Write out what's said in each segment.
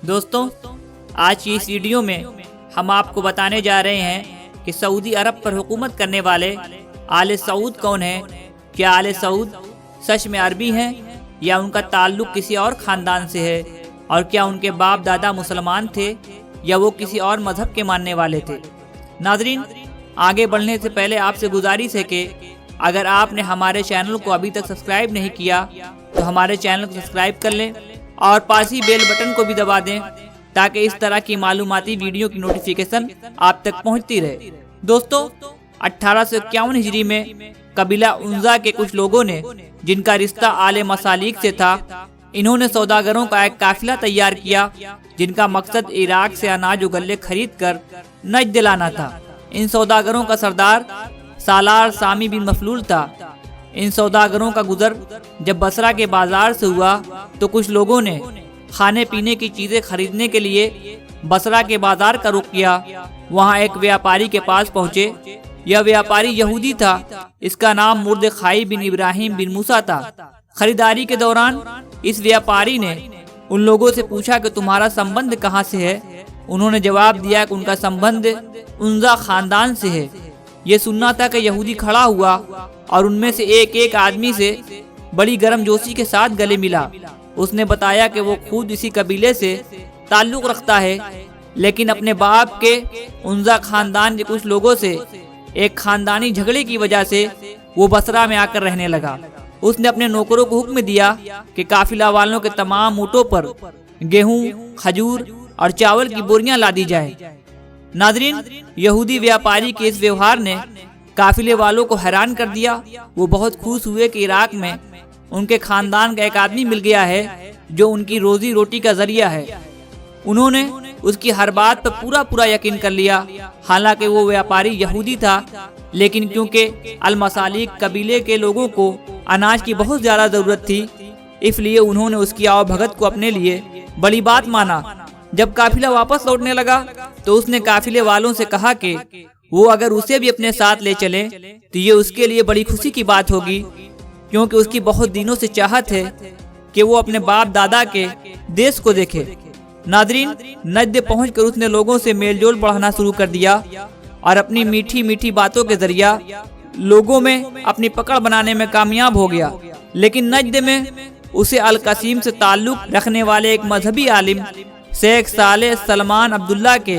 دوستوں، آج کی اس ویڈیو میں ہم آپ کو بتانے جا رہے ہیں کہ سعودی عرب پر حکومت کرنے والے آل سعود کون ہیں۔ کیا آل سعود سچ میں عربی ہیں یا ان کا تعلق کسی اور خاندان سے ہے، اور کیا ان کے باپ دادا مسلمان تھے یا وہ کسی اور مذہب کے ماننے والے تھے۔ ناظرین، آگے بڑھنے سے پہلے آپ سے گزارش ہے کہ اگر آپ نے ہمارے چینل کو ابھی تک سبسکرائب نہیں کیا تو ہمارے چینل کو سبسکرائب کر لیں اور پاس ہی بیل بٹن کو بھی دبا دیں تاکہ اس طرح کی معلوماتی ویڈیو کی نوٹیفیکیشن آپ تک پہنچتی رہے۔ دوستو، 1851 ہجری میں قبیلہ عنزا کے کچھ لوگوں نے، جن کا رشتہ آل مسالیک سے تھا، انہوں نے سوداگروں کا ایک قافلہ تیار کیا جن کا مقصد عراق سے اناج و غلے خرید کر نجد لانا تھا۔ ان سوداگروں کا سردار سالار سامی بن مفلول تھا۔ ان سوداگروں کا گزر جب بصرہ کے بازار سے ہوا تو کچھ لوگوں نے کھانے پینے کی چیزیں خریدنے کے لیے بصرہ کے بازار کا رخ کیا۔ وہاں ایک ویاپاری کے پاس پہنچے۔ یہ ویاپاری یہودی تھا۔ اس کا نام مردخائی بن ابراہیم بن موسیٰ تھا۔ خریداری کے دوران اس ویاپاری نے ان لوگوں سے پوچھا کہ تمہارا سمبند کہاں سے ہے۔ انہوں نے جواب دیا کہ ان کا سمبند عنزا خاندان سے ہے۔ یہ سننا تھا کہ یہودی کھڑا ہوا اور ان میں سے ایک آدمی سے بڑی گرم جوشی کے ساتھ گلے ملا۔ اس نے بتایا کہ وہ خود اسی قبیلے سے تعلق رکھتا ہے، لیکن اپنے باپ کے عنزا خاندان کے کچھ لوگوں سے ایک خاندانی جھگڑے کی وجہ سے وہ بصرہ میں آ کر رہنے لگا۔ اس نے اپنے نوکروں کو حکم دیا کہ قافلہ والوں کے تمام اونٹوں پر گیہوں، کھجور اور چاول کی بوریاں لادی جائیں۔ ناظرین، یہودی ویاپاری کے اس ویوہار نے قافلے والوں کو حیران کر دیا۔ وہ بہت خوش ہوئے کہ عراق میں ان کے خاندان کا ایک آدمی مل گیا ہے جو ان کی روزی روٹی کا ذریعہ ہے۔ انہوں نے اس کی ہر بات پر پورا یقین کر لیا۔ حالانکہ وہ ویاپاری یہودی تھا، لیکن کیونکہ المسالیک قبیلے کے لوگوں کو اناج کی بہت زیادہ ضرورت تھی، اس لیے انہوں نے اس کی آؤ بھگت کو اپنے لیے بڑی بات مانا۔ جب قافلہ واپس لوٹنے لگا تو اس نے قافلے والوں سے کہا کہ وہ اگر اسے بھی اپنے ساتھ لے چلیں تو یہ اس کے لیے بڑی خوشی کی بات ہوگی، کیونکہ اس کی بہت دنوں سے چاہت ہے کہ وہ اپنے باپ دادا کے دیش کو دیکھے۔ ناظرین، نجد پہنچ کر اس نے لوگوں سے میل جول بڑھانا شروع کر دیا اور اپنی میٹھی باتوں کے ذریعہ لوگوں میں اپنی پکڑ بنانے میں کامیاب ہو گیا۔ لیکن نجد میں اسے القصیم سے تعلق رکھنے والے ایک مذہبی عالم شیخ صالح سلمان عبداللہ کے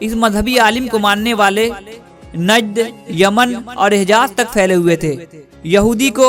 اس مذہبی عالم کو ماننے والے نجد، یمن اور حجاز تک پھیلے ہوئے تھے۔ یہودی کو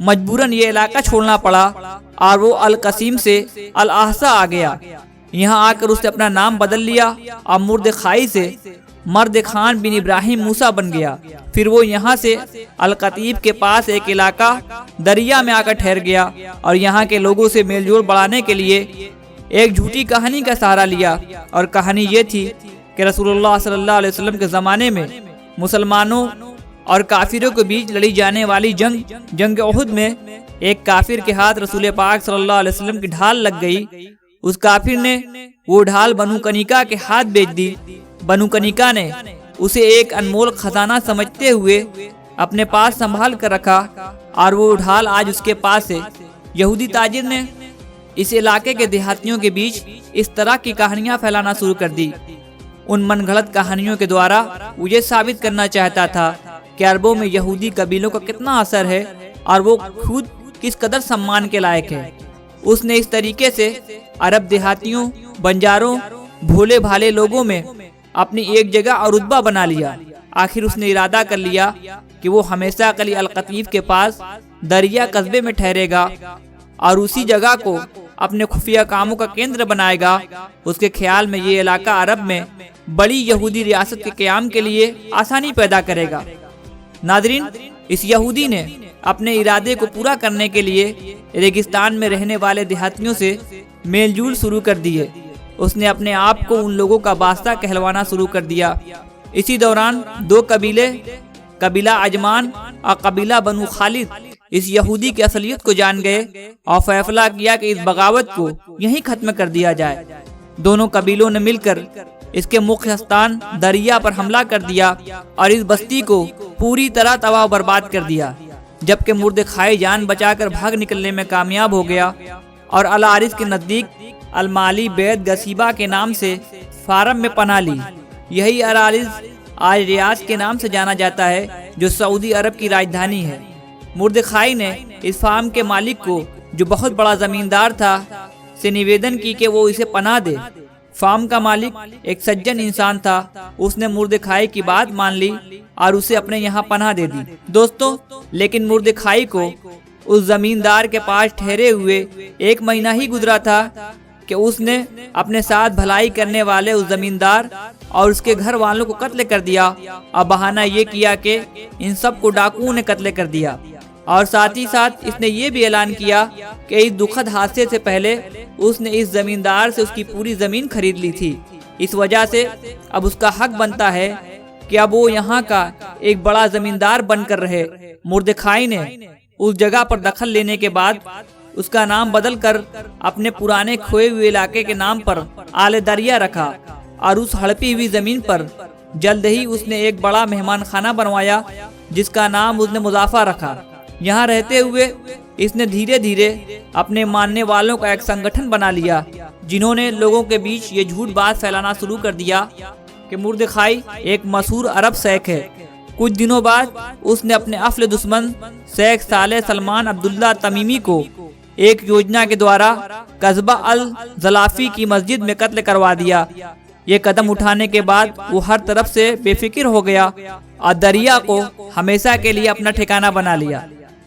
مجبوراً یہ علاقہ چھوڑنا پڑا اور وہ القصیم سے الاحسا آ گیا۔ یہاں آ کر اس نے اپنا نام بدل لیا اور مردخائی سے مرد خان بن ابراہیم موسیٰ بن گیا۔ پھر وہ یہاں سے القطیب کے پاس ایک علاقہ دریا میں آ کر ٹھہر گیا اور یہاں کے لوگوں سے میل جول بڑھانے کے لیے ایک جھوٹی کہانی کا سہارا لیا، اور کہانی یہ تھی کہ رسول اللہ صلی اللہ علیہ وسلم کے زمانے میں مسلمانوں اور کافروں کے بیچ لڑی جانے والی جنگ احد میں ایک کافر کے ہاتھ رسول پاک صلی اللہ علیہ وسلم کی ڈھال لگ گئی۔ اس کافر نے وہ ڈھال بنو کنیکا کے ہاتھ بیچ دی۔ بنو کنیکا نے اسے ایک انمول خزانہ سمجھتے ہوئے اپنے پاس سنبھال کر رکھا، اور وہ ڈھال آج اس کے پاس ہے۔ یہودی تاجر نے اس علاقے کے دیہاتیوں کے بیچ اس طرح کی کہانیاں پھیلانا شروع کر دی۔ ان من گھڑت کہانیوں کے دوارا وہ یہ ثابت کرنا چاہتا تھا کہ عربوں میں یہودی قبیلوں کا کتنا اثر ہے اور وہ خود کس قدر سمان کے لائق ہے۔ اس نے اس طریقے سے عرب دیہاتیوں، بنجاروں، بھولے بھالے لوگوں میں اپنی ایک جگہ اور رتبہ بنا لیا۔ آخر اس نے ارادہ کر لیا کہ وہ ہمیشہ قلعہ القطیف کے پاس دریا قصبے میں ٹھہرے گا اور اسی جگہ کو اپنے خفیہ کاموں کا کیندر بنائے گا۔ اس کے خیال میں یہ علاقہ عرب میں بڑی یہودی ریاست کے قیام کے لیے آسانی پیدا کرے گا۔ ناظرین، اس یہودی نے اپنے ارادے کو پورا کرنے کے لیے ریگستان میں رہنے والے دیہاتیوں سے میل جول شروع کر دیے۔ اس نے اپنے آپ کو ان لوگوں کا واسطہ کہلوانا شروع کر دیا۔ اسی دوران دو قبیلے، قبیلہ عجمان اور قبیلہ بنو خالد، اس یہودی کی اصلیت کو جان گئے اور فیصلہ کیا کہ اس بغاوت کو یہیں ختم کر دیا جائے۔ دونوں قبیلوں نے مل کر اس کے مکھیہ استان دریا پر حملہ کر دیا اور اس بستی کو پوری طرح تباہ و برباد کر دیا۔ جبکہ مردخائی جان بچا کر بھاگ نکلنے میں کامیاب ہو گیا اور الحارث کے نزدیک المالی بیت گسیبہ کے نام سے فارم میں پناہ لی۔ یہی الحارث آج ریاض کے نام سے جانا جاتا ہے جو سعودی عرب کی راجدھانی ہے۔ مردخائی نے اس فارم کے مالک کو جو بہت بڑا زمیندار تھا سے نویدن کی کہ وہ اسے پناہ دے۔ فارم کا مالک ایک سجن انسان تھا، اس نے مردخائی کی بات مان لی اور اسے اپنے یہاں پناہ دے دی۔ دوستو، لیکن مردخائی کو اس زمیندار کے پاس ٹھہرے ہوئے 1 مہینہ ہی گزرا تھا کہ اس نے اپنے ساتھ بھلائی کرنے والے اس زمیندار اور اس کے گھر والوں کو قتل کر دیا اور بہانہ یہ کیا کہ ان سب کو ڈاکوؤں نے قتل کر دیا، اور ساتھ ہی ساتھ اس نے یہ بھی اعلان کیا کہ اس دکھد حادثے سے پہلے اس نے اس زمیندار سے اس کی پوری زمین خرید لی تھی۔ اس وجہ سے اب اس کا حق بنتا ہے کہ اب وہ یہاں کا ایک بڑا زمیندار بن کر رہے۔ مردخائی نے اس جگہ پر دخل لینے کے بعد اس کا نام بدل کر اپنے پرانے کھوئے ہوئے علاقے کے نام پر آل دریا رکھا، اور اس ہڑپی ہوئی زمین پر جلد ہی اس نے ایک بڑا مہمان خانہ بنوایا جس کا نام اس نے مضافہ رکھا۔ یہاں رہتے ہوئے اس نے دھیرے دھیرے اپنے ماننے والوں کا ایک سنگٹھن بنا لیا، جنہوں نے لوگوں کے بیچ یہ جھوٹ بات پھیلانا شروع کر دیا کہ مردخائی ایک مشہور عرب شیخ ہے۔ کچھ دنوں بعد اس نے اپنے افل دشمن شیخ صالح سلمان عبداللہ تمیمی کو ایک یوجنا کے دوارا قصبہ الزلافی کی مسجد میں قتل کروا دیا۔ یہ قدم اٹھانے کے بعد وہ ہر طرف سے بے فکر ہو گیا اور دریا کو ہمیشہ کے لیے اپنا ٹھکانہ بنا لیا۔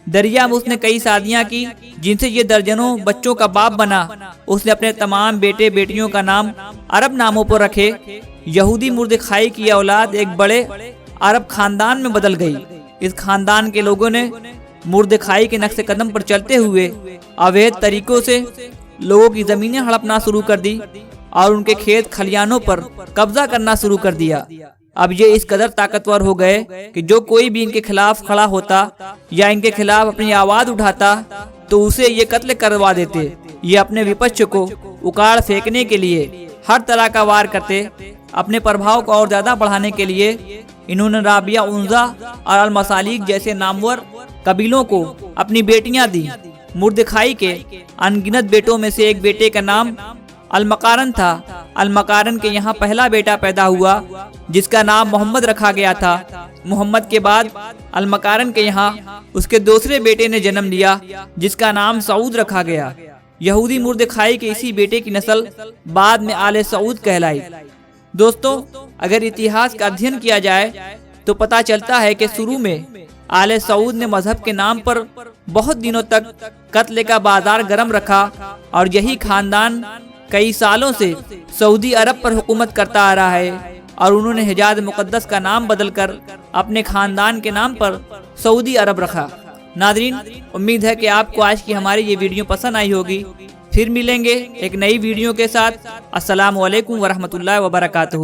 دریا میں اس نے کئی شادیاں کی جن سے یہ درجنوں بچوں کا باپ بنا۔ اس نے اپنے تمام بیٹے بیٹیوں کا نام عرب ناموں پر رکھے۔ یہودی مردخائی کی اولاد ایک بڑے عرب خاندان میں بدل گئی۔ اس خاندان کے لوگوں نے مردخائی کے نقش قدم پر چلتے ہوئے اویدھ طریقوں سے لوگوں کی زمینیں ہڑپنا شروع کر دی اور ان کے کھیت کھلیانوں پر قبضہ کرنا شروع کر دیا۔ اب یہ اس قدر طاقتور ہو گئے کہ جو کوئی بھی ان کے خلاف کھڑا ہوتا یا ان کے خلاف اپنی آواز اٹھاتا تو اسے یہ قتل کروا دیتے۔ یہ اپنے وپچھ کو اکاڑ پھینکنے کے لیے ہر طرح کا وار کرتے۔ اپنے پربھاؤ کو اور زیادہ بڑھانے کے لیے انہوں نے رابعہ عنزہ اور المسالیک جیسے نامور قبیلوں کو اپنی بیٹیاں دی۔ مردخائی کے انگنت بیٹوں میں سے ایک بیٹے کا نام المقارن تھا۔ المقارن کے یہاں پہلا بیٹا پیدا ہوا جس کا نام محمد رکھا گیا تھا۔ محمد کے بعد المقارن کے یہاں اس کے دوسرے بیٹے نے جنم لیا جس کا نام سعود رکھا گیا۔ یہودی مردخائی کے اسی بیٹے کی نسل بعد میں آل سعود کہلائی۔ دوستو، اگر اتہاس کا ادھین کیا جائے تو پتہ چلتا ہے کہ شروع میں آل سعود نے مذہب کے نام پر بہت دنوں تک قتل کا بازار گرم رکھا، اور یہی خاندان کئی سالوں سے سعودی عرب پر حکومت کرتا آ رہا ہے، اور انہوں نے حجاز مقدس کا نام بدل کر اپنے خاندان کے نام پر سعودی عرب رکھا۔ ناظرین، امید ہے کہ آپ کو آج کی ہماری یہ ویڈیو پسند آئی ہوگی۔ پھر ملیں گے ایک نئی ویڈیو کے ساتھ۔ السلام علیکم ورحمۃ اللہ وبرکاتہ۔